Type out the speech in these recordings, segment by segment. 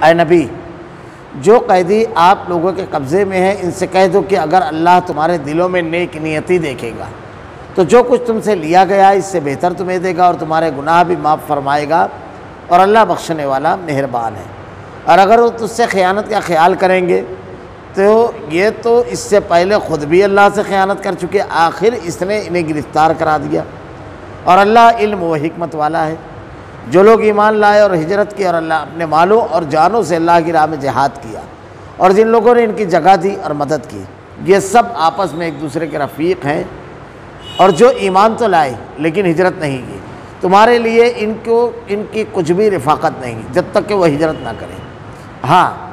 ऐ नबी, जो कैदी आप लोगों के कब्ज़े में है इनसे कह दो कि अगर अल्लाह तुम्हारे दिलों में नेक नियति देखेगा तो जो कुछ तुमसे लिया गया इससे बेहतर तुम्हें देगा और तुम्हारे गुनाह भी माफ़ फरमाएगा, और अल्लाह बख्शने वाला मेहरबान है। और अगर वो तुझसे ख़यानत का ख्याल करेंगे तो ये तो इससे पहले ख़ुद भी अल्लाह से ख़यानत कर चुके, आखिर इसने इन्हें गिरफ़्तार करा दिया। और अल्लाह इल्म व हिकमत वाला है। जो लोग ईमान लाए और हिजरत की और अल्लाह अपने मालों और जानों से अल्लाह की राह में जिहाद किया, और जिन लोगों ने इनकी जगह दी और मदद की, ये सब आपस में एक दूसरे के रफ़ीक हैं। और जो ईमान तो लाए लेकिन हिजरत नहीं की, तुम्हारे लिए इनकी कुछ भी रिफ़ाक़त नहीं जब तक कि वह हिजरत ना करें। हाँ,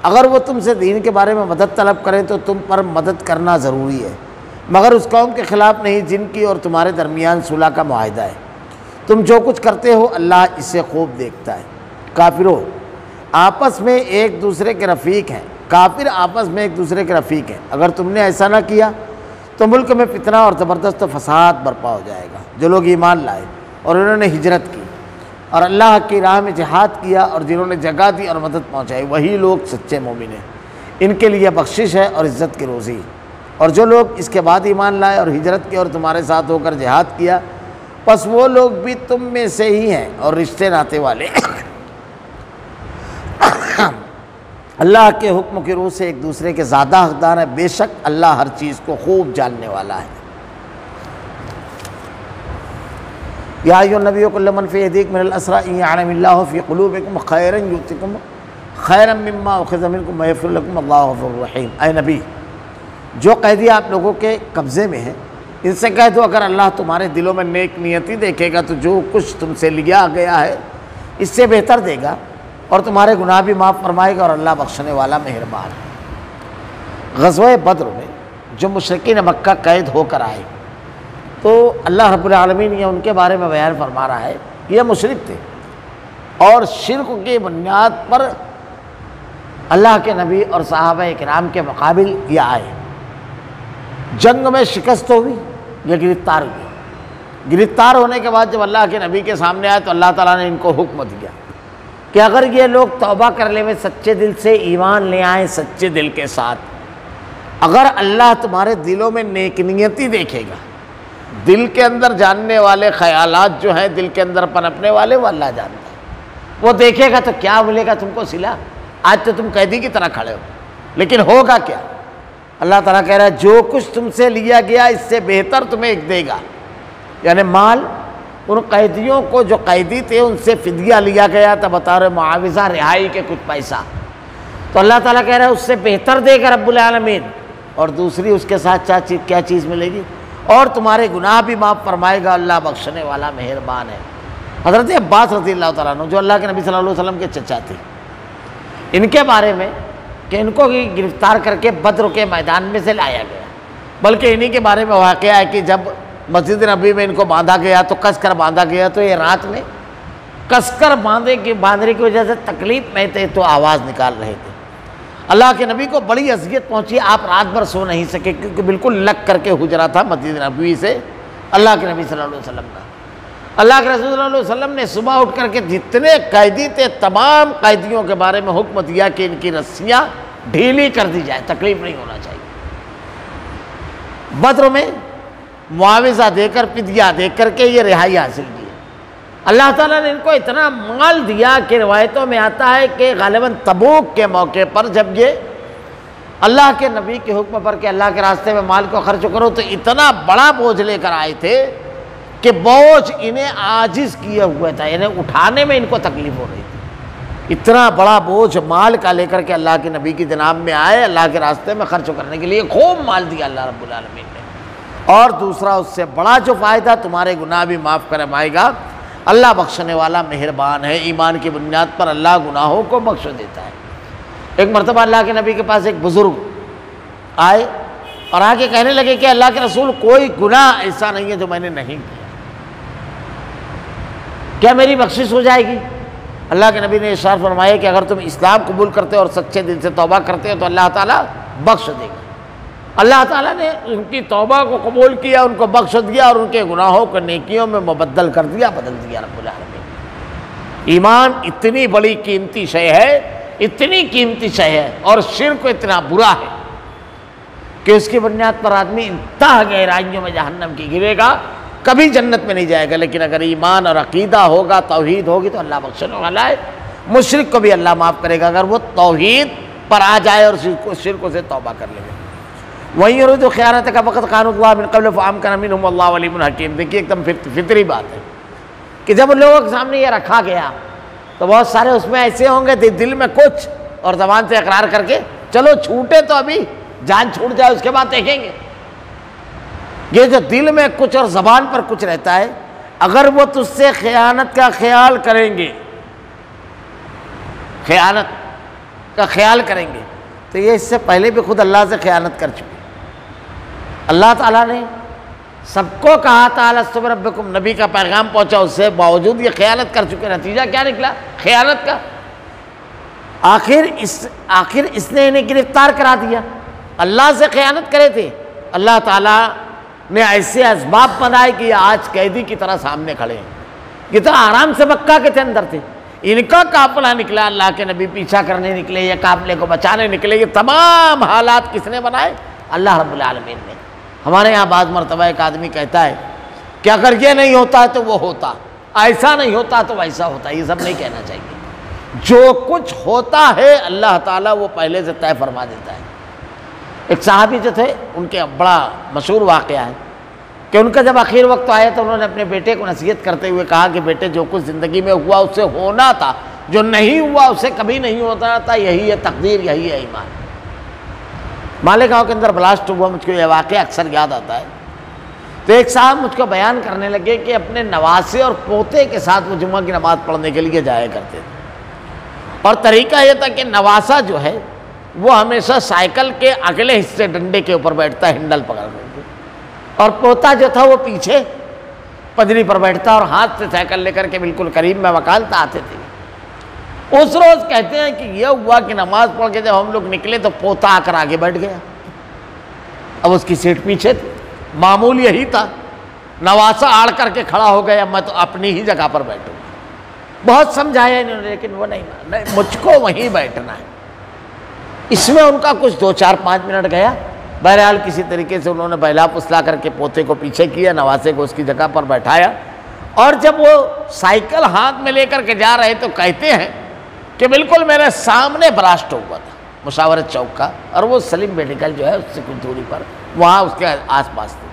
अगर वो तुमसे दीन के बारे में मदद तलब करें तो तुम पर मदद करना ज़रूरी है, मगर उस कौम के ख़िलाफ़ नहीं जिनकी और तुम्हारे दरमियान सुलह का मुआहदा है। तुम जो कुछ करते हो अल्लाह इससे खूब देखता है। काफिरों, आपस में एक दूसरे के रफ़ीक हैं, काफिर आपस में एक दूसरे के रफ़ीक हैं। अगर तुमने ऐसा ना किया तो मुल्क में फितना और ज़बरदस्त फसाद बर्पा हो जाएगा। जो लोग ईमान लाए और उन्होंने हिजरत की और अल्लाह की राह में जिहाद किया और जिन्होंने जगह दी और मदद पहुँचाई, वही लोग सच्चे मोमिन हैं। इनके लिए बख्शिश है और इज़्ज़त की रोज़ी। और जो लोग इसके बाद ईमान लाए और हिजरत की और तुम्हारे साथ होकर जिहाद किया, बस वो लोग भी तुम में से ही हैं और रिश्ते नाते वाले। अल्लाह के हुक्म की रूह से एक दूसरे के ज़्यादा हकदार है। बेशक अल्लाह हर चीज़ को खूब जानने वाला है। या अय्युहन नबिय्यु कुल मन फी यदीक मिनल असरा इन यअलमिल्लाहु फी क़ुलूबिकुम खैरन युतिकुम खैरन मिम्मा उख़िज़ मिनकुम व यग़फ़िर लकुम वल्लाहु गफ़ूरुर रहीम। ऐ नबी, जो कैदी आप लोगों के कब्ज़े में हैं इनसे कह दो अगर अल्लाह तुम्हारे दिलों में नेक नियति देखेगा तो जो कुछ तुमसे लिया गया है इससे बेहतर देगा और तुम्हारे गुनाह भी माफ़ फरमाएगा, और अल्लाह बख्शने वाला मेहरबान है। ग़ज़वा बद्र में जो मुशरिकीन मक्का कैद होकर आए तो अल्लाह रब्बुल आलमीन ये उनके बारे में बयान फरमा रहा है कि ये मुशरिक थे और शिर्क की बुनियाद पर अल्लाह के नबी और सहाबा किराम के मुकाबिल ये आए। जंग में शिकस्त हुई, ये गिरफ्तार हुए। गिरफ्तार होने के बाद जब अल्लाह के नबी के सामने आए तो अल्लाह ताला ने इनको हुक्म दिया कि अगर ये लोग तौबा कर ले में सच्चे दिल से ईमान ले आए, सच्चे दिल के साथ, अगर अल्लाह तुम्हारे दिलों में नेक नियति देखेगा, दिल के अंदर जानने वाले ख्यालात जो हैं दिल के अंदर पनपने वाले वो अल्लाह जानता है, वो देखेगा तो क्या मिलेगा तुमको सिला। आज तो तुम कैदी की तरह खड़े हो, लेकिन होगा क्या? अल्लाह ताला कह रहा है जो कुछ तुमसे लिया गया इससे बेहतर तुम्हें एक देगा। यानी माल उन कैदियों को जो कैदी थे उनसे फिदिया लिया गया था, बता रहे मुआविज़ा, रिहाई के कुछ पैसा, तो अल्लाह ताला कह रहा है उससे बेहतर देगा रब्बुल आलमीन। और दूसरी उसके साथ क्या चीज़ मिलेगी? और तुम्हारे गुनाह भी माफ़ फरमाएगा, अल्लाह बख्शने वाला मेहरबान है। हज़रत अब्बास रज़ियल्लाहु तआला अन्हु जो अल्लाह के नबी सल्लल्लाहु अलैहि वसल्लम के चचा थे, इनके बारे में कि इनको गिरफ्तार करके बद्र के मैदान में से लाया गया, बल्कि इन्हीं के बारे में वाक़या है कि जब मस्जिद नबी में इनको बांधा गया तो कसकर बांधा गया, तो ये रात में कसकर बांधने की वजह से तकलीफ़ में थे तो आवाज़ निकाल रहे थे। अल्लाह के नबी को बड़ी अज़ियत पहुँची, आप रात भर सो नहीं सके क्योंकि बिल्कुल लग करके हुजरा था मस्जिद नबी से अल्लाह के नबी सल्लल्लाहु अलैहि वसल्लम का। अल्लाह के रसूल सल्लल्लाहु अलैहि वसल्लम ने सुबह उठ करके जितने कैदी थे तमाम कैदियों के बारे में हुक्म दिया कि इनकी रस्सियाँ ढीली कर दी जाए, तकलीफ़ नहीं होना चाहिए। बद्र में मुआविज़ा देकर, फिदिया दे करके ये रिहाई हासिल की। अल्लाह ताला ने इनको इतना माल दिया कि रिवायतों में आता है कि गालिबन तबूक के मौके पर जब ये अल्लाह के नबी के हुक्म पर कि अल्लाह के रास्ते में माल को खर्च करो, तो इतना बड़ा बोझ लेकर आए थे कि बोझ इन्हें आजिज़ किए हुए था, इन्हें उठाने में इनको तकलीफ़ हो रही थी। इतना बड़ा बोझ माल का लेकर के अल्लाह के नबी की जनाब में आए, अल्लाह के रास्ते में खर्च करने के लिए खूब माल दिया अल्लाह रब्बुल आलमीन ने। और दूसरा उससे बड़ा जो फ़ायदा, तुम्हारे गुनाह भी माफ़ करवाएगा, अल्लाह बख्शने वाला मेहरबान है। ईमान की बुनियाद पर अल्लाह गुनाहों को बख्श देता है। एक मरतबा अल्लाह के नबी के पास एक बुज़ुर्ग आए और आके कहने लगे कि अल्लाह के रसूल, कोई गुनाह ऐसा नहीं है जो मैंने नहीं किया, क्या मेरी बख्शिश हो जाएगी? अल्लाह के नबी ने इरशाद फरमाया कि अगर तुम इस्लाम कबूल करते हो और सच्चे दिल से तौबा करते हो तो अल्लाह ताला बख्श देगा। अल्लाह ताला ने उनकी तौबा को कबूल किया, उनको बख्श दिया और उनके गुनाहों को नेकियों में मुबद्दल कर दिया, बदल दिया रब्बुल आलमीन। ईमान इतनी बड़ी कीमती शय है इतनी कीमती शय है और शिर्क इतना बुरा है कि उसकी बुनियाद पर आदमी इंतहा गहराइयों में जहन्नम की गिरेगा, कभी जन्नत में नहीं जाएगा। लेकिन अगर ईमान और अकीदा होगा, तौहीद होगी, तो अल्लाह बख्शने वाला है। मुशरिक को भी अल्लाह माफ़ करेगा अगर वो तौहीद पर आ जाए और शिर्क से तौबा कर लेगा। वहीं और जो ख़यानत का वक़्त क़ानुल्लाह मिन क़ब्ल फ़अमकन मिनहुम वल्लाहु अलीमुन हकीम। देखिए एकदम फितरी बात है कि जब लोगों के सामने ये रखा गया तो बहुत सारे उसमें ऐसे होंगे दिल में कुछ और ज़बान से इकरार करके चलो छूटे तो अभी जान छूट जाए उसके बाद देखेंगे। ये जो दिल में कुछ और ज़बान पर कुछ रहता है, अगर वो तुझसे ख़यानत का ख्याल करेंगे, ख़यानत का ख्याल करेंगे, तो ये इससे पहले भी खुद अल्लाह से ख़यानत कर चुके। अल्लाह ताला ने सबको कहा था अलस्तु बिरब्बिकुम, नबी का पैगाम पहुंचा, उससे बावजूद ये ख़यानत कर चुके। नतीजा क्या निकला ख़यानत का? आखिर इसने इन्हें गिरफ्तार करा दिया। अल्लाह से ख़यानत करे थे, अल्लाह ताला ने ऐसे असबाब बनाए कि आज कैदी की तरह सामने खड़े हैं। कितना आराम से मक्का के थे, अंदर थे। इनका काफिला निकला, अल्लाह के नबी पीछा करने निकले या काफिले को बचाने निकले। ये तमाम हालात किसने बनाए? अल्लाह रब्बुल आलमीन ने। हमारे यहाँ बाद मरतबा एक आदमी कहता है कि अगर ये नहीं होता है तो वो होता, ऐसा नहीं होता तो वैसा होता। ये सब नहीं कहना चाहिए। जो कुछ होता है अल्लाह ताला वो पहले से तय फरमा देता है। एक साहबी जो थे, उनके बड़ा मशहूर वाक़या है कि उनका जब आखिर वक्त आया तो उन्होंने अपने बेटे को नसीहत करते हुए कहा कि बेटे जो कुछ ज़िंदगी में हुआ उससे होना था, जो नहीं हुआ उससे कभी नहीं होता था। यही है तकदीर, यही है ईमान। मालेगांव के अंदर ब्लास्ट हुआ, मुझको यह वाक़या अक्सर याद आता है। तो एक साहब मुझको बयान करने लगे कि अपने नवासे और पोते के साथ वो जुम्मा की नमाज़ पढ़ने के लिए जाया करते थे। और तरीका यह था कि नवासा जो है वो हमेशा साइकिल के अगले हिस्से डंडे के ऊपर बैठता है, हैंडल पकड़ करके, और पोता जो था वो पीछे पदरी पर बैठता और हाथ से साइकिल लेकर के बिल्कुल करीब में मकान तक आते थे। उस रोज़ कहते हैं कि यह हुआ कि नमाज पढ़ के जब हम लोग निकले तो पोता आकर आगे बैठ गया। अब उसकी सीट पीछे थी। मामूल यही था, नवासा आड़ करके खड़ा हो गया, मैं तो अपनी ही जगह पर बैठूंगा। बहुत समझाया इन्होंने, लेकिन वो नहीं, मुझको वहीं बैठना है। इसमें उनका कुछ 2-4-5 मिनट गया। बहरहाल किसी तरीके से उन्होंने बहला फुसला करके पोते को पीछे किया, नवासे को उसकी जगह पर बैठाया। और जब वो साइकिल हाथ में लेकर के जा रहे तो कहते हैं कि बिल्कुल मेरे सामने ब्लास्ट हुआ था मुशावरत चौक का, और वो सलीम मेडिकल जो है उससे कुछ दूरी पर, वहाँ उसके आसपास थे।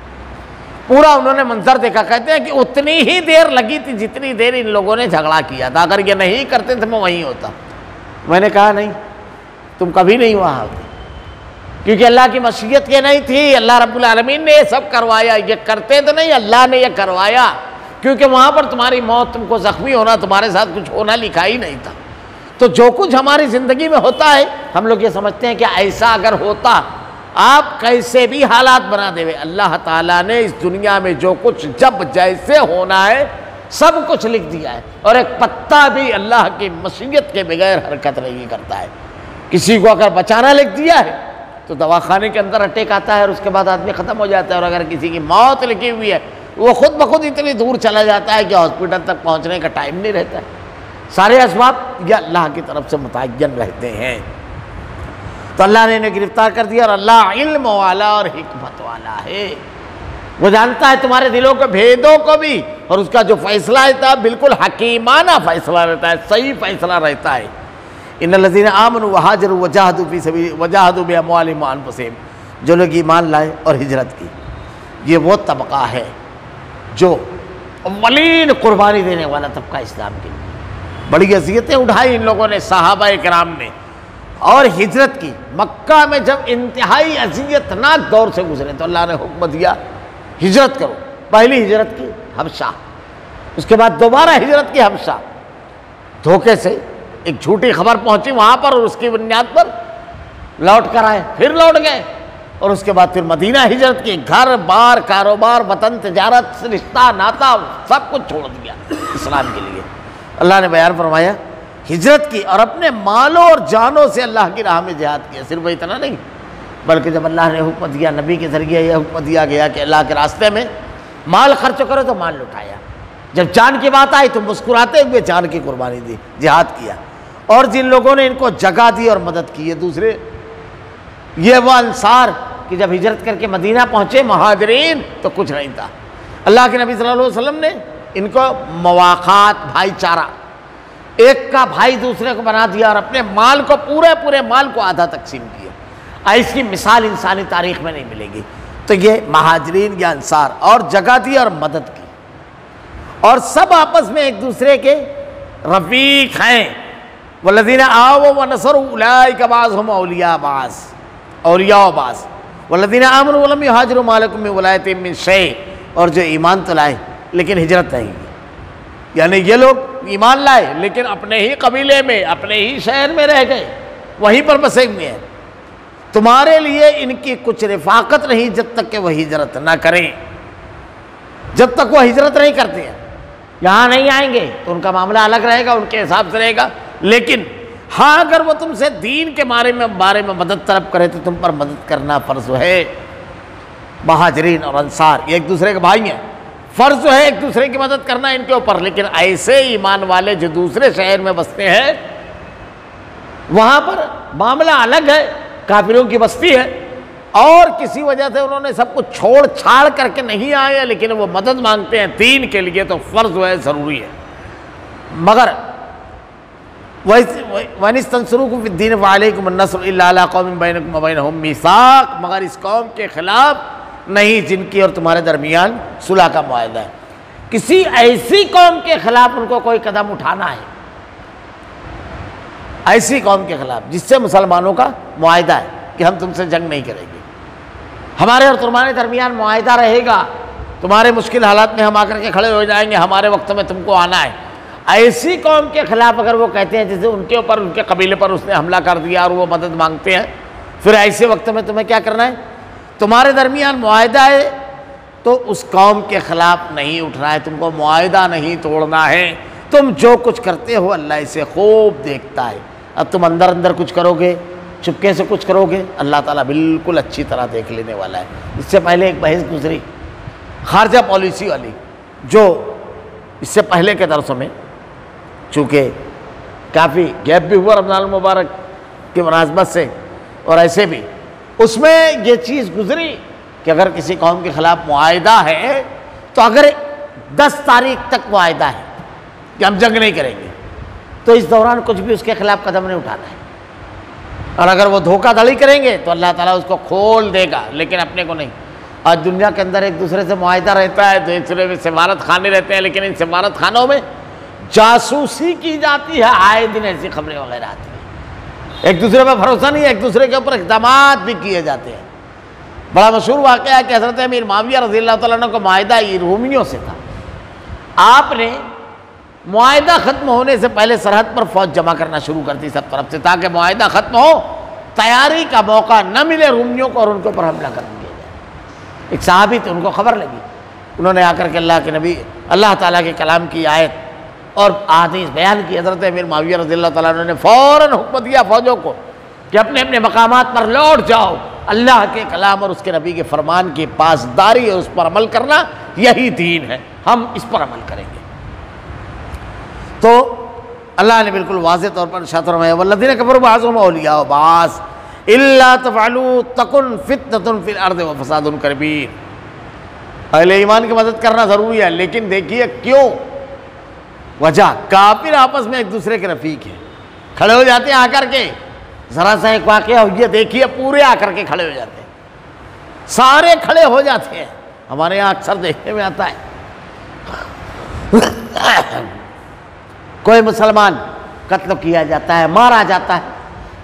पूरा उन्होंने मंजर देखा। कहते हैं कि उतनी ही देर लगी थी जितनी देर इन लोगों ने झगड़ा किया था। अगर ये नहीं करते तो मैं वहीं होता। मैंने कहा नहीं, तुम कभी नहीं वहाँ होते, क्योंकि अल्लाह की मशीयत ये नहीं थी। अल्लाह रब्बुल आलमीन ने ये सब करवाया। ये करते तो नहीं, अल्लाह ने ये करवाया, क्योंकि वहाँ पर तुम्हारी मौत, तुमको ज़ख्मी होना, तुम्हारे साथ कुछ होना लिखा ही नहीं था। तो जो कुछ हमारी ज़िंदगी में होता है हम लोग ये समझते हैं कि ऐसा अगर होता, आप कैसे भी हालात बना देवे, अल्लाह ताला ने इस दुनिया में जो कुछ जब जैसे होना है सब कुछ लिख दिया है। और एक पत्ता भी अल्लाह की मशीयत के बगैर हरकत नहीं करता है। किसी को अगर बचाना लिख दिया है तो दवाखाने के अंदर अटैक आता है और उसके बाद आदमी ख़त्म हो जाता है। और अगर किसी की मौत लिखी हुई है वो खुद ब खुद इतनी दूर चला जाता है कि हॉस्पिटल तक पहुंचने का टाइम नहीं रहता है। सारे असबाब या अल्लाह की तरफ से मुतय्यन रहते हैं। तो अल्लाह ने इन्हें गिरफ्तार कर दिया। और अल्लाह इल्म वाला और हिकमत वाला है, वो जानता है तुम्हारे दिलों के भेदों को भी, और उसका जो फैसला रहता है बिल्कुल हकीमाना फैसला रहता है, सही फैसला रहता है। इन्नल्लज़ीना आमनू वहाजरू वजाहदू फी सबील वजाहदू बिअमवालिहिम व अनफुसिहिम, जो लोग ईमान लाए और हिजरत की, ये वो तबका है जो अव्वलीन कुर्बानी देने वाला तबका इस्लाम के लिए। बड़ी अज़ियतें उठाई इन लोगों ने, सहाबा इकराम ने, और हिजरत की। मक्का में जब इंतहाई अज़ियतनाक दौर से गुजरे तो अल्लाह ने हुक्म दिया हिजरत करो। पहली हिजरत की हबशा, उसके बाद दोबारा हिजरत की हबशा। धोखे से एक झूठी खबर पहुंची वहां पर और उसकी बुनियाद पर लौट कर आए, फिर लौट गए, और उसके बाद फिर मदीना हिजरत की। घर बार, कारोबार, वतन, तिजारत, रिश्ता नाता सब कुछ छोड़ दिया इस्लाम के लिए। अल्लाह ने बयान फरमाया हिजरत की, और अपने मालों और जानों से अल्लाह की राह में जिहाद किया। सिर्फ इतना नहीं, बल्कि जब अल्लाह ने हुक्म दिया, नबी के ज़रिए यह हुक्म दिया गया कि अल्लाह के रास्ते में माल खर्च करो, तो माल लुटाया। जब जान की बात आई तो मुस्कुराते हुए जान की कुर्बानी दी, जिहाद किया। और जिन लोगों ने इनको जगह दी और मदद की है दूसरे, ये वो अंसार कि जब हिजरत करके मदीना पहुंचे महाजरीन तो कुछ नहीं था। अल्लाह के नबी सल्लल्लाहु अलैहि वसल्लम ने इनको मवाक़ात, भाईचारा, एक का भाई दूसरे को बना दिया और अपने माल को, पूरे माल को आधा तकसीम किया। इसकी मिसाल इंसानी तारीख में नहीं मिलेगी। तो ये महाजरीन या अंसार, और जगह दी और मदद की, और सब आपस में एक दूसरे के रफीक हैं। वल्लज़ीना आवौ व नसरू उलाइका बाज़ुहुम औलिया बाज़, औलिया बाज़, वल्लज़ीना आमनू व लम युहाजिरू मा लकुम मिन वलायतिहिम मिन शै, और जो ईमान तो लाए लेकिन हिजरत नहीं की, यानी ये लोग ईमान लाए लेकिन अपने ही कबीले में, अपने ही शहर में रह गए, वहीं पर बसे हुए हैं। तुम्हारे लिए इनकी कुछ रिफाकत नहीं जब तक कि वह हिजरत ना करें। जब तक वह हिजरत नहीं करते हैं, यहाँ नहीं आएंगे तो उनका मामला अलग रहेगा, उनके हिसाब से रहेगा। लेकिन हाँ, अगर वो तुमसे दीन के बारे में मदद तलब करे तो तुम पर मदद करना फ़र्ज है। महाजरीन और अंसार ये एक दूसरे के भाई हैं, फ़र्ज है एक दूसरे की मदद करना इनके ऊपर। लेकिन ऐसे ईमान वाले जो दूसरे शहर में बसते हैं, वहाँ पर मामला अलग है, काफिरों की बस्ती है और किसी वजह से उन्होंने सब कुछ छोड़ छाड़ करके नहीं आए, लेकिन वो मदद मांगते हैं दीन के लिए, तो फ़र्ज है, ज़रूरी है। मगर वनिस्तंसरुकुम फिद्दीन वअलैकुम अन्नस्र इल्ला अला कौमिन बैनकुम व बैनहुम मीसाक, मगर इस कौम के खिलाफ नहीं जिनकी और तुम्हारे दरमियान सुलह का मुआहदा है। किसी ऐसी कौम के खिलाफ उनको कोई कदम उठाना है, ऐसी कौम के खिलाफ जिससे मुसलमानों का मुआहदा है कि हम तुमसे जंग नहीं करेंगे, हमारे और तुम्हारे दरमियान मुआहदा रहेगा, तुम्हारे मुश्किल हालात में हम आकर के खड़े हो जाएंगे, हमारे वक्त में तुमको आना है। ऐसी कौम के खिलाफ अगर वो कहते हैं, जैसे उनके ऊपर, उनके कबीले पर उसने हमला कर दिया और वो मदद मांगते हैं, फिर ऐसे वक्त में तुम्हें क्या करना है? तुम्हारे दरमियान मुआहदा है तो उस कौम के खिलाफ नहीं उठना है, तुमको मुआहदा नहीं तोड़ना है। तुम जो कुछ करते हो अल्लाह इसे खूब देखता है। अब तुम अंदर अंदर कुछ करोगे, चुपके से कुछ करोगे, अल्लाह ताला बिल्कुल अच्छी तरह देख लेने वाला है। इससे पहले एक बहस गुजरी खारजा पॉलिसी वाली, जो इससे पहले के दरसों में चूँकि काफ़ी गैप भी हुआ रमज़ान मुबारक की मुनासबत से, और ऐसे भी उसमें ये चीज़ गुजरी कि अगर किसी कौम के ख़िलाफ़ मुआहदा है तो अगर 10 तारीख तक मुआहदा है कि हम जंग नहीं करेंगे, तो इस दौरान कुछ भी उसके खिलाफ कदम नहीं उठाना है। और अगर वो धोखाधड़ी करेंगे तो अल्लाह ताला उसको खोल देगा, लेकिन अपने को नहीं। आज दुनिया के अंदर एक दूसरे से मुआहदा रहता है, दूसरे में सिफारत खाने रहते हैं, लेकिन इन सिफारत खानों में जासूसी की जाती है, आए दिन ऐसी खबरें वगैरह आती हैं। एक दूसरे पर भरोसा नहीं है, एक दूसरे के ऊपर इक़दामात भी किए जाते हैं। बड़ा मशहूर वाक़या है कि हज़रत अमीर मुआविया रज़ी अल्लाह तआला अन्हु को मुआहदा रूमियों से था। आपने मुआहदा ख़त्म होने से पहले सरहद पर फ़ौज जमा करना शुरू कर दी सब तरफ से, ताकि मुआहदा ख़त्म हो, तैयारी का मौका न मिले रूमियों को और उनके ऊपर हमला कर दिया जाए। एक सहाबी थे, उनको खबर लगी, उन्होंने आकर के अल्लाह के नबी, अल्लाह ताला के कलाम की आयत और हदीस बयान की। हज़रत अमीर मुआविया रज़ियल्लाहु ताला अन्हु ने फ़ौरन हुक्म दिया फ़ौजों को कि अपने अपने मकामात पर लौट जाओ, अल्लाह के कलाम और उसके नबी के फरमान की पासदारी है, उस पर अमल करना यही दीन है, हम इस पर अमल करेंगे। तो अल्लाह ने बिल्कुल वाज़ेह तौर पर इरशाद फरमाया, वल्लज़ीना कफ़रू बअज़ुहुम औलियाउ बाज़ इल्ला तफ़अलू तकुन फ़ितनतुन फ़िल अर्ज़ि व फ़सादुन कबीर। अहले ईमान की मदद करना ज़रूरी है, लेकिन देखिए क्यों? वजह, काफिर आपस में एक दूसरे के रफीक हैं, खड़े हो जाते हैं आकर के। ज़रा सा एक वाक़या हो, ये देखिए, पूरे आकर के खड़े हो जाते हैं, सारे खड़े हो जाते हैं। हमारे यहाँ अक्सर देखने में आता है कोई मुसलमान कत्ल किया जाता है, मारा जाता है,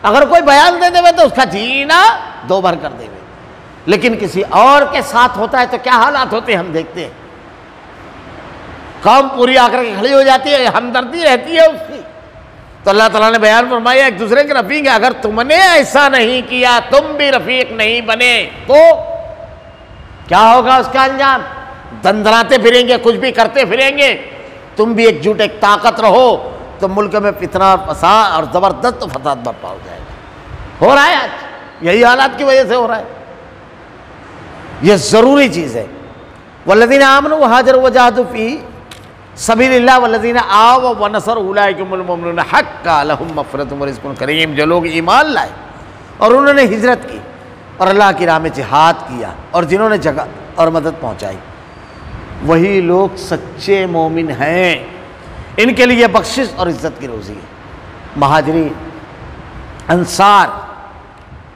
अगर कोई बयान दे देवे तो उसका जीना दो बार कर देवे, लेकिन किसी और के साथ होता है तो क्या हालात होते हैं हम देखते हैं। कौम पूरी आकर के खड़ी हो जाती है, हमदर्दी रहती है उसकी। तो अल्लाह ताला ने बयान फरमाया एक दूसरे के रफीक है। अगर तुमने ऐसा नहीं किया, तुम भी रफीक नहीं बने, तो क्या होगा उसका अंजाम? दंदराते फिरेंगे, कुछ भी करते फिरेंगे। तुम भी एकजुट, एक ताकत रहो, तो मुल्क में फितना और फसाद और ज़बरदस्त फसाद बर्पा हो जाएगा। हो रहा है आज, यही हालात की वजह से हो रहा है। यह ज़रूरी चीज़ है। वल्लज़ीना आमनू व हाजरू व जाहदू फ़ी सबीलिल्लाह वल्लज़ीना आव व नसर उलाइकुमुल मुमिनून हक्का लहुम मग़फ़िरतुम व रिज़्क़ुन करीम। जो लोग ईमान लाए और उन्होंने हिजरत की और अल्लाह की राह में जिहाद किया और जिन्होंने जगह और मदद पहुँचाई, वही लोग सच्चे मोमिन हैं। इनके लिए बख्शिश और इज़्ज़त की रोज़ी है। महाजिरीन, अंसार,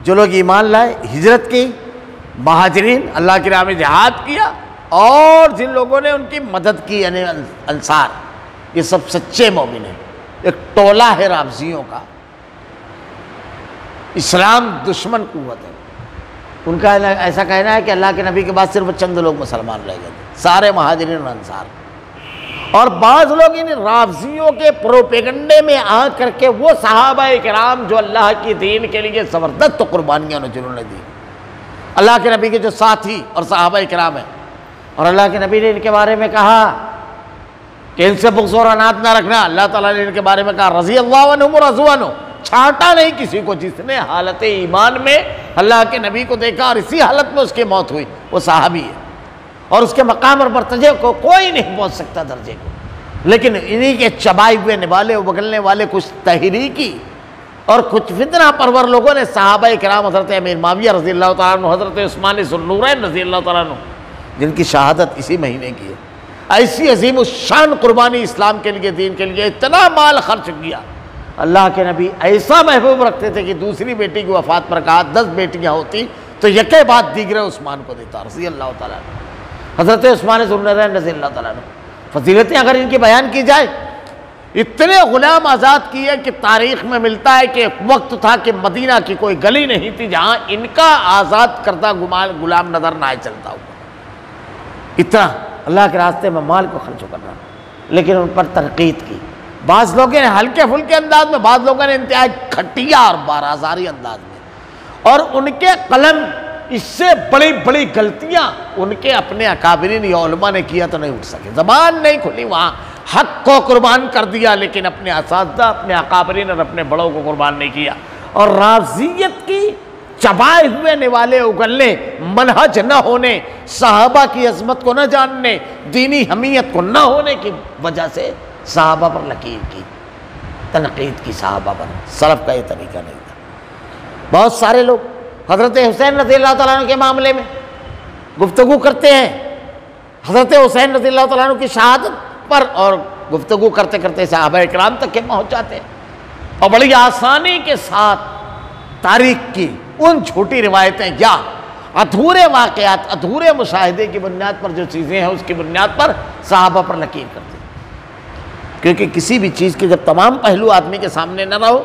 जो लोग ईमान लाए, हिजरत की, महाजिरीन अल्लाह की राह में जिहाद किया और जिन लोगों ने उनकी मदद की यानी अंसार, ये सब सच्चे मोमिन हैं। एक टोला है राफ़ज़ियों का, इस्लाम दुश्मन कुव्वत है। उनका ऐसा कहना है कि अल्लाह के नबी के बाद सिर्फ चंद लोग मुसलमान रह गए, सारे महाजिरीन और अंसार। और बाज़ लोग इन राफ़ज़ियों के प्रोपेगंडे में आ करके वो सहाबाए किराम जो अल्लाह की दीन के लिए ज़बरदस्त कुर्बानियाँ जिन्होंने दी, अल्लाह के नबी के जो साथी और सहाबाए किराम हैं, और अल्लाह के नबी ने इनके बारे में कहा कि इनसे बुग़्ज़ और अनात ना रखना। अल्लाह ताला ने इनके बारे में कहा रज़ी अल्लाहु अन्हुम व रज़ू अन्हु, छांटा नहीं किसी को। जिसने हालत ईमान में अल्लाह के नबी को देखा और इसी हालत में उसकी मौत हुई, वो सहाबी है और उसके मकाम और मर्तबे को कोई नहीं पहुँच सकता दर्जे को। लेकिन इन्हीं के चबाए हुए निवाले उबगलने वाले कुछ तहरीकी और कुछ फितना परवर लोगों ने सहाबा किराम हज़रत अमीर माविया रज़ी अल्लाह तआला अन्हु, हज़रत उस्मान ज़ुन्नूरैन रज़ी अल्लाह तआला अन्हु, जिनकी शहादत इसी महीने की है, ऐसी अजीम शान कुर्बानी इस्लाम के लिए, दीन के लिए इतना माल खर्च किया। अल्लाह के नबी ऐसा महबूब रखते थे कि दूसरी बेटी की वफ़ात पर कहा 10 बेटियाँ होती तो यके बाद दीगरे उस्मान को देता रज़ी अल्लाह तआला अन्हु। हज़रत उस्मान ज़ुन्नूरैन रज़ी अल्लाह तआला अन्हु, फजीलतें अगर इनकी बयान की जाए, इतने गुलाम आज़ाद किए कि तारीख़ में मिलता है कि एक वक्त था कि मदीना की कोई गली नहीं थी जहाँ इनका आज़ाद करता गुलाम नज़र ना आए चलता हुआ। इतना अल्लाह के रास्ते में माल को खर्च करना, लेकिन उन पर तनकीद की। बाज़ लोगों ने हल्के फुल्के अंदाज में, बाज़ लोगों ने इंतहाई खटिया और बाराजारी अंदाज में, और उनके कलम इससे बड़ी बड़ी गलतियाँ उनके अपने अकाबरीन या उलमा ने किया तो नहीं उठ सके। ज़बान नहीं खुली, वहाँ हक़ को कुर्बान कर दिया, लेकिन अपने असातिज़ा, अपने अकाबरीन और अपने बड़ों को कुर्बान नहीं किया। और राज़ियत की चबाए हुए निवाले उगलने, मनहज न होने, सहाबा की अज़मत को न जानने, दीनी हमीयत को न होने की वजह से सहाबा पर लकीर की, तनकीद की सहाबा पर। सलफ़ का ये तरीका नहीं था। बहुत सारे लोग हज़रत हुसैन रज़ी अल्लाह तआला अन्हु के मामले में गुफ्तगू करते हैं, हज़रत हुसैन रज़ी अल्लाह तआला अन्हु की शहादत पर, और गुफ्तगू करते करते सहाबा इकराम तक के पहुँच जाते हैं और बड़ी आसानी के साथ तारीख़ की उन छोटी रिवायतें या अधूरे वाक़यात, अधूरे मुशाहिदे की बुनियाद पर जो चीज़ें हैं उसकी बुनियाद पर सहाबा पर लकीर करते हैं। क्योंकि किसी भी चीज़ के जब तमाम पहलू आदमी के सामने न रहो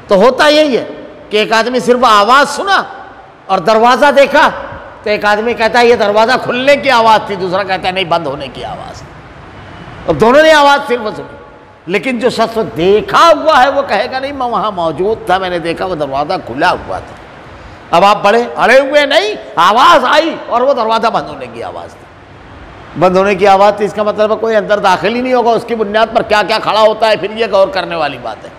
तो होता यही है कि एक आदमी सिर्फ आवाज़ सुना और दरवाज़ा देखा तो एक आदमी कहता है ये दरवाज़ा खुलने की आवाज़ थी, दूसरा कहता है नहीं बंद होने की आवाज़। अब दोनों ने आवाज़ सिर्फ सुनी, लेकिन जो शख्स देखा हुआ है वो कहेगा नहीं मैं वहाँ मौजूद था, मैंने देखा वो दरवाज़ा खुला हुआ था। अब आप बड़े अड़े हुए नहीं, आवाज़ आई और वो दरवाज़ा बंद होने की आवाज़ थी। बंद होने की आवाज़ थी, इसका मतलब कोई अंदर दाखिल ही नहीं होगा, उसकी बुनियाद पर क्या क्या खड़ा होता है, फिर ये गौर करने वाली बात है।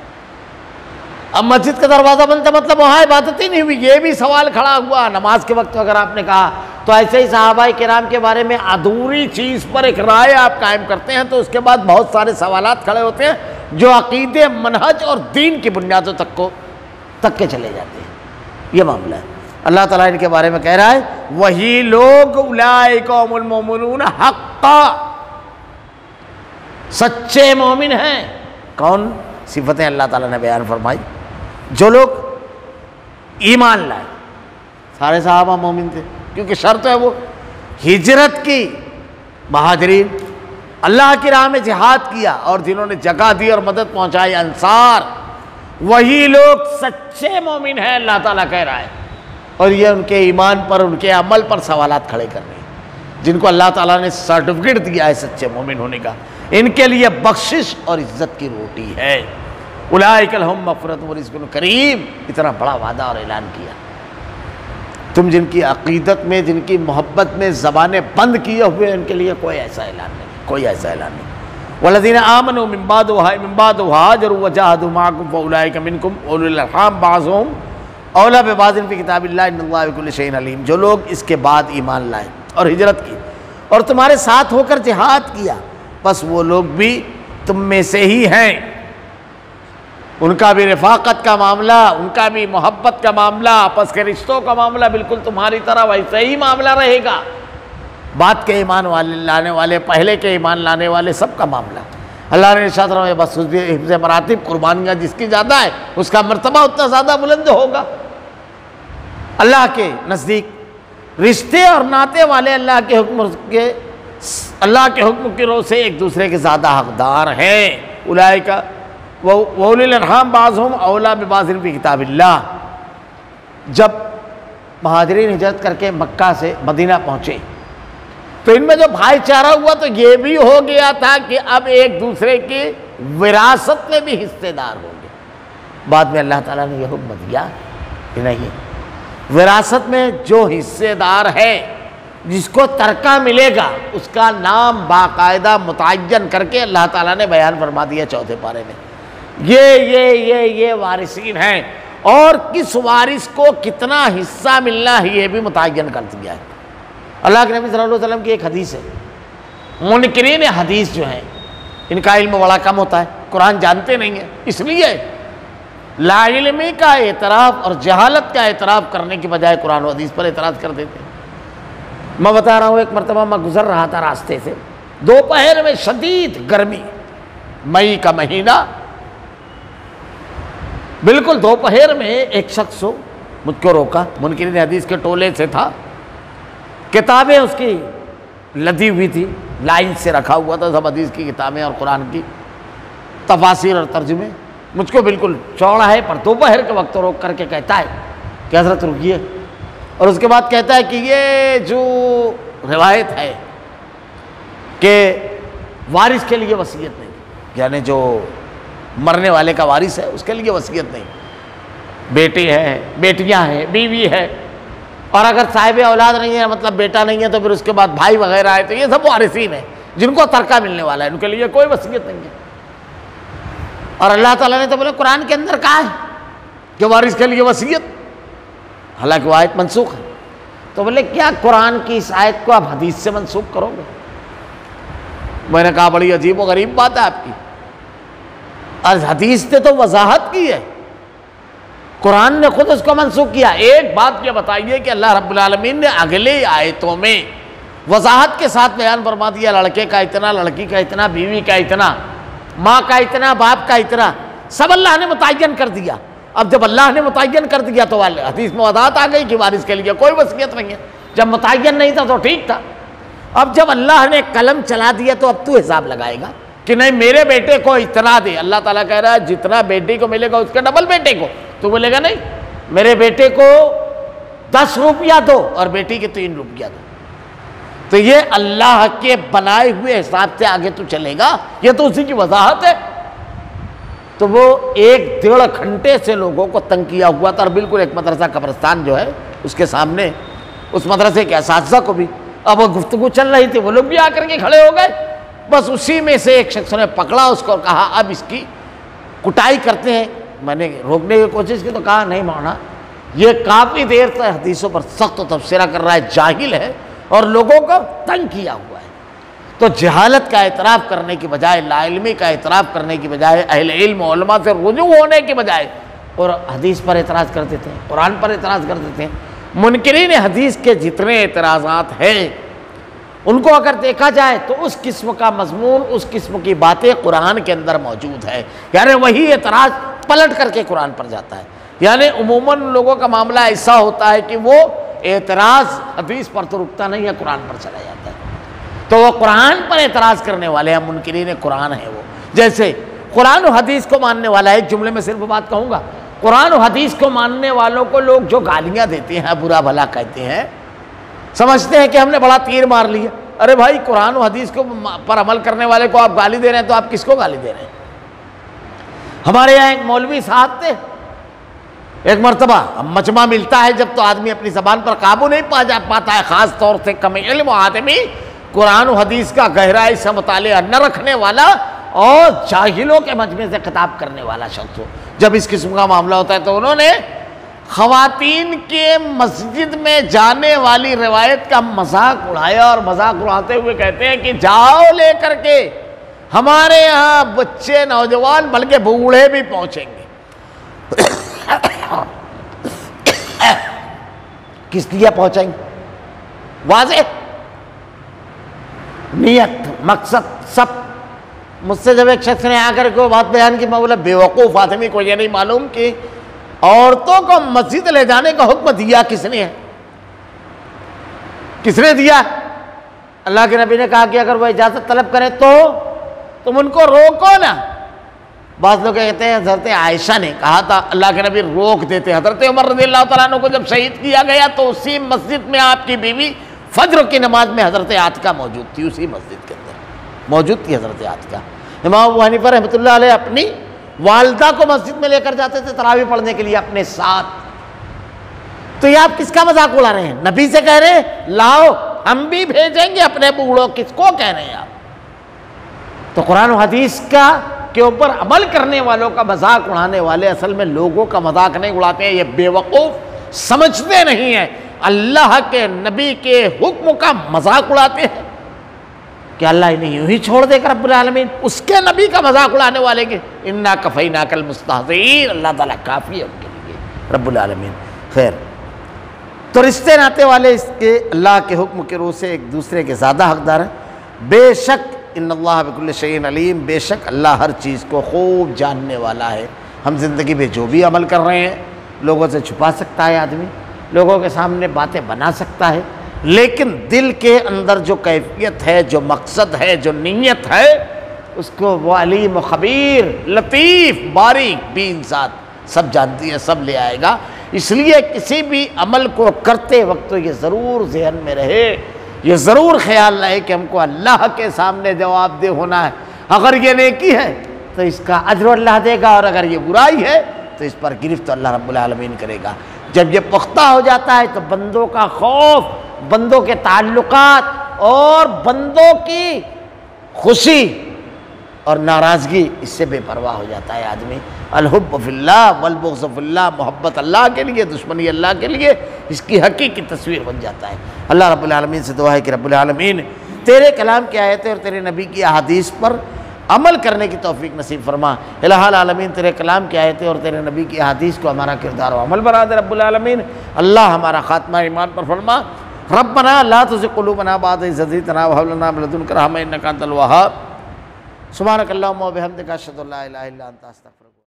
अब मस्जिद का दरवाज़ा बंद था मतलब वहाँ इबादत ही नहीं हुई, ये भी सवाल खड़ा हुआ। नमाज के वक्त अगर आपने कहा तो ऐसे ही सहाबाए किराम के बारे में अधूरी चीज़ पर एक राय आप कायम करते हैं तो उसके बाद बहुत सारे सवालात खड़े होते हैं जो अक़ीदे, मनहज और दीन की बुनियादों तक के चले जाते हैं। ये मामला है। अल्लाह ताला इनके बारे में कह रहा है वही लोग उलाइका हुमुल मोमिनून हक़्क़ा, सच्चे मोमिन हैं। कौन? सिफतें अल्लाह ताला ने बयान फरमाई। जो लोग ईमान लाए, सारे सहाबा मोमिन थे क्योंकि शर्त है वो हिजरत की, महाजरीन अल्लाह की राह में जिहाद किया और जिन्होंने जगह दी और मदद पहुंचाई, अंसार, वही लोग सच्चे मोमिन हैं, अल्लाह ताला कह रहा है। और ये उनके ईमान पर, उनके अमल पर सवालात खड़े कर रहे हैं, जिनको अल्लाह ताला ने सर्टिफिकेट दिया है सच्चे मोमिन होने का। इनके लिए बख्शिश और इज्जत की रोटी है। उलाइका लहुम मग़फ़िरतुम व रिज़्क़ुन करीम, इतना बड़ा वादा और ऐलान किया। तुम जिनकी अक़ीदत में, जिनकी मोहब्बत में ज़बानें बंद किए हुए, उनके लिए कोई ऐसा ऐलान नहीं, कोई ऐसा ऐलान नहीं। वल्लज़ीना आमनू मिन बाद वहाजरू वजाहदू मअकुम फ़उलाइका मिनकुम उलुल अरहाम बअज़ुहुम औला बिबाज़िन फ़ी किताबिल्लाह इन्नल्लाह बिकुल्लि शैइन अलीम। जो लोग इसके बाद ईमान लाए और हिजरत की और तुम्हारे साथ होकर जिहाद किया, बस वो लोग भी तुम में से ही हैं। उनका भी रफ़ाक़त का मामला, उनका भी मोहब्बत का मामला, आपस के रिश्तों का मामला बिल्कुल तुम्हारी तरह वैसे ही मामला रहेगा। बाद के ईमान वाले लाने वाले, पहले के ईमान लाने वाले, सबका मामला। अल्लाह ने इरशाद फरमाया बस हिफ्ज़ मरातिब, कुर्बानियाँ जिसकी ज़्यादा है उसका मर्तबा उतना ज़्यादा बुलंद होगा। अल्लाह के नज़दीक रिश्ते और नाते वाले अल्लाह के हुक्म की रोह से एक दूसरे के ज़्यादा हकदार हैं। उलाइका वउलिल अरहाम बाज़ुहुम औला बिबाज़िन फ़ी किताबिल्लाह। जब महाजिरीन हिजरत करके मक्का से मदीना पहुँचे तो इनमें जो भाईचारा हुआ तो ये भी हो गया था कि अब एक दूसरे की विरासत में भी हिस्सेदार होंगे। बाद में अल्लाह ताला ने यह हुक्म दिया कि नहीं, विरासत में जो हिस्सेदार है, जिसको तरका मिलेगा, उसका नाम बाकायदा मुतय्यन करके अल्लाह ताला ने बयान फरमा दिया चौथे पारे में, ये वारिसीन हैं और किस वारिस को कितना हिस्सा मिलना है ये भी मुतय्यन कर दिया है। अल्लाह के नबी सल्लल्लाहु अलैहि वसल्लम की एक हदीस है, मुनकिरीन हदीस जो है इनका इल्म बड़ा कम होता है, कुरान जानते नहीं है, इसलिए लाइल्मी का एतराफ़ और जहालत का एतराफ़ करने की बजाय कुरान और हदीस पर एतराज़ कर देते हैं। मैं बता रहा हूँ, एक मरतबा मैं गुजर रहा था रास्ते से, दोपहर में शदीद गर्मी, मई का महीना, बिल्कुल दोपहर में एक शख्स हो मुझको रोका, मुनकिरीन हदीस के टोले से था, किताबें उसकी लदी हुई थी, लाइन से रखा हुआ था सब हदीस की किताबें और कुरान की तफासीर और तर्जुमे। मुझको बिल्कुल चौड़ा है, पर दोपहर के वक्त रोक करके कहता है कि हज़रत रुकिए, और उसके बाद कहता है कि ये जो रिवायत है कि वारिस के लिए वसीयत नहीं, यानी जो मरने वाले का वारिस है उसके लिए वसीयत नहीं, बेटे हैं, बेटियां हैं, बीवी है, और अगर साहिब औलाद नहीं है, मतलब बेटा नहीं है, तो फिर उसके बाद भाई वगैरह है, तो ये सब वारिसीन है जिनको तरका मिलने वाला है, उनके लिए कोई वसीयत नहीं है। और अल्लाह ताला ने तो बोले कुरान के अंदर कहा है कि वारिस के लिए वसीयत, हालांकि वो आयत मनसूख है। तो बोले क्या कुरान की इस आयत को आप हदीस से मनसूख करोगे? मैंने कहा बड़ी अजीब व गरीब बात है आपकी, आज हदीस ने तो वजाहत की है, कुरान ने खुद उसको मनसूख किया। एक बात ये बताइए कि अल्लाह रब्बुल आलमीन ने अगले आयतों में वजाहत के साथ बयान फरमा दिया, लड़के का इतना, लड़की का इतना, बीवी का इतना, माँ का इतना, बाप का इतना, सब अल्लाह ने मुतय्यन कर दिया। अब जब अल्लाह ने मुतय्यन कर दिया तो हदीस में वजाहत आ गई कि वारिस के लिए कोई वसीयत नहीं है। जब मुतय्यन नहीं था तो ठीक था, अब जब अल्लाह ने कलम चला दिया तो अब तू हिसाब लगाएगा कि नहीं मेरे बेटे को इतना दे। अल्लाह ताला कह रहा है जितना बेटी को मिलेगा उसके डबल बेटे को, तो बोलेगा नहीं मेरे बेटे को 10 रुपया दो और बेटी के 3 रुपया दो। तो ये अल्लाह के बनाए हुए हिसाब से आगे तो चलेगा, ये तो उसी की वजाहत है। तो वो 1-1.5 घंटे से लोगों को तंग किया हुआ था, और बिल्कुल एक मदरसा कब्रिस्तान जो है उसके सामने, उस मदरसे के असातिज़ा को भी अब वो गुफ्तगू चल रही थी, वो लोग भी आकर के खड़े हो गए। बस उसी में से एक शख्स ने पकड़ा उसको और कहा अब इसकी कुटाई करते हैं। मैंने रोकने की कोशिश की तो कहा नहीं मौलाना, ये काफ़ी देर तक हदीसों पर सख्त तबसरा कर रहा है, जाहिल है और लोगों को तंग किया हुआ है। तो जहालत का एतराफ़ करने की बजाय, लाइल्मी का एतराफ़ करने की बजाय, अहले इल्म उलमा से रुजू होने की बजाय और हदीस पर एतराज़ कर देते हैं, कुरान पर एतराज़ कर देते हैं। मुनकिरीन हदीस के जितने एतराज़ात हैं उनको अगर देखा जाए तो उस किस्म का मजमून, उस किस्म की बातें कुरान के अंदर मौजूद है, यानी वही एतराज़ पलट करके कुरान पर जाता है। यानी उमूमन लोगों का मामला ऐसा होता है कि वो एतराज़ हदीस पर तो रुकता नहीं है, कुरान पर चला जाता है। तो वो कुरान पर एतराज़ करने वाले हैं, मुनकिरीन कुरान है वो। जैसे कुरान और हदीस को मानने वाला है, एक जुमले में सिर्फ बात कहूँगा, कुरान और हदीस को मानने वालों को लोग जो गालियाँ देते हैं, बुरा भला कहते हैं, समझते हैं कि हमने बड़ा तीर मार लिया। अरे भाई, कुरान और हदीस को पर अमल करने वाले को आप गाली दे रहे हैं तो आप किसको गाली दे रहे हैं? हमारे यहाँ एक मौलवी साहब थे, एक मरतबा मजमा मिलता है जब तो आदमी अपनी ज़बान पर काबू नहीं पाता है, ख़ास तौर से कम इल्म आदमी कुरान और हदीस का गहराई से मुतालिया न रखने वाला और जाहिलों के मजमे से खिताब करने वाला शख्स हो। जब इस किस्म का मामला होता है तो उन्होंने ख़वातीन के मस्जिद में जाने वाली रिवायत का मजाक उड़ाया और मजाक उड़ाते हुए कहते हैं कि जाओ ले करके हमारे यहाँ बच्चे नौजवान बल्कि बूढ़े भी पहुंचेंगे। किस लिए पहुंचेंगे? वाज़े नियत मकसद सब। मुझसे जब एक शख्स ने आकर के बात बयान की, मैं बोला बेवकूफ़ आदमी को ये नहीं मालूम कि औरतों को मस्जिद ले जाने का हुक्म दिया किसने है? किसने दिया? अल्लाह के नबी ने कहा कि अगर वो इजाज़त तलब करें तो तुम उनको रोको ना। बात लोग कहते हैं हज़रत आयशा ने कहा था, अल्लाह के नबी रोक देते। हज़रत उमर रज़ियल्लाहु तआला अन्हु को जब शहीद किया गया तो उसी मस्जिद में आपकी बीवी फज्र की नमाज में हज़रत आतिका मौजूद थी, उसी मस्जिद के अंदर मौजूद थी हज़रत आतिका। इमाम अबू हनीफा रहमतुल्लाह अलैह अपनी वालिदा को मस्जिद में लेकर जाते थे तरावी पढ़ने के लिए अपने साथ। तो ये आप किसका मजाक उड़ा रहे हैं? नबी से कह रहे हैं लाओ हम भी भेजेंगे अपने बूढ़ों। किसको कह रहे हैं आप? तो कुरान और हदीस का के ऊपर अमल करने वालों का मजाक उड़ाने वाले असल में लोगों का मजाक नहीं उड़ाते हैं, ये बेवकूफ़ समझते नहीं है, अल्लाह के नबी के हुक्म का मजाक उड़ाते हैं कि अल्लाह इन्हें यूं ही छोड़ देगा रब्बुल आलमीन। उसके नबी का मजाक उड़ाने वाले के इन्ना कफ़ैना कल मुस्तहज़ीन, अल्लाह ताला काफ़ी है उनके लिए रब्बुल आलमीन। खैर, तो रिश्ते नाते वाले इसके अल्लाह के हुक्म के रूह से एक दूसरे के ज़्यादा हकदार हैं। बेशक इन्नल्लाह बिकुल्लि शैइन अलीम, बेशक अल्लाह हर चीज़ को खूब जानने वाला है। हम ज़िंदगी में जो भी अमल कर रहे हैं, लोगों से छुपा सकता है आदमी, लोगों के सामने बातें बना सकता है, लेकिन दिल के अंदर जो कैफियत है, जो मकसद है, जो नीयत है, उसको वो अलीम खबीर लतीफ़ बारीक भी इंसान सब जानती है, सब ले आएगा। इसलिए किसी भी अमल को करते वक्त तो ये ज़रूर ज़हन में रहे, ये ज़रूर ख्याल रहे कि हमको अल्लाह के सामने जवाबदेह होना है। अगर ये नेकी है तो इसका अज्र अल्लाह देगा, और अगर ये बुराई है तो इस पर गिरफ्त अल्लाह रब्बुल आलमीन करेगा। जब ये पुख्ता हो जाता है तो बंदों का खौफ, बंदों के ताल्लुकात और बंदों की खुशी और नाराज़गी, इससे बेपरवाह हो जाता है आदमी। अल-हुब्बु फिल्लाह वल बुग़्ज़ु फिल्लाह, मोहब्बत अल्लाह के लिए, दुश्मनी अल्लाह के लिए, इसकी हकीकी तस्वीर बन जाता है। अल्लाह रब्बुल आलमीन से दुआ है कि रब्बुल आलमीन तेरे कलाम की आयतें और तेरे नबी की अहादीस पर अमल करने की तौफीक नसीब फरमा। इलाहुल आलमीन तेरे कलाम की आयतें और तेरे नबी की अहादीस को हमारा किरदार व अमल बना दे रब्बुल आलमीन। अल्लाह हमारा खात्मा ईमान पर फरमा। रब्बना ला तुज़िग़ क़ुलूबना बअद इज़ हदयतना व हब लना मिन लदुनका रहमह इन्नका अंतल वहाब। सुब्हानकल्लाहुम्मा व बिहम्दिका अशहदु अल्ला इलाहा इल्ला अंता अस्तग़फिरुका।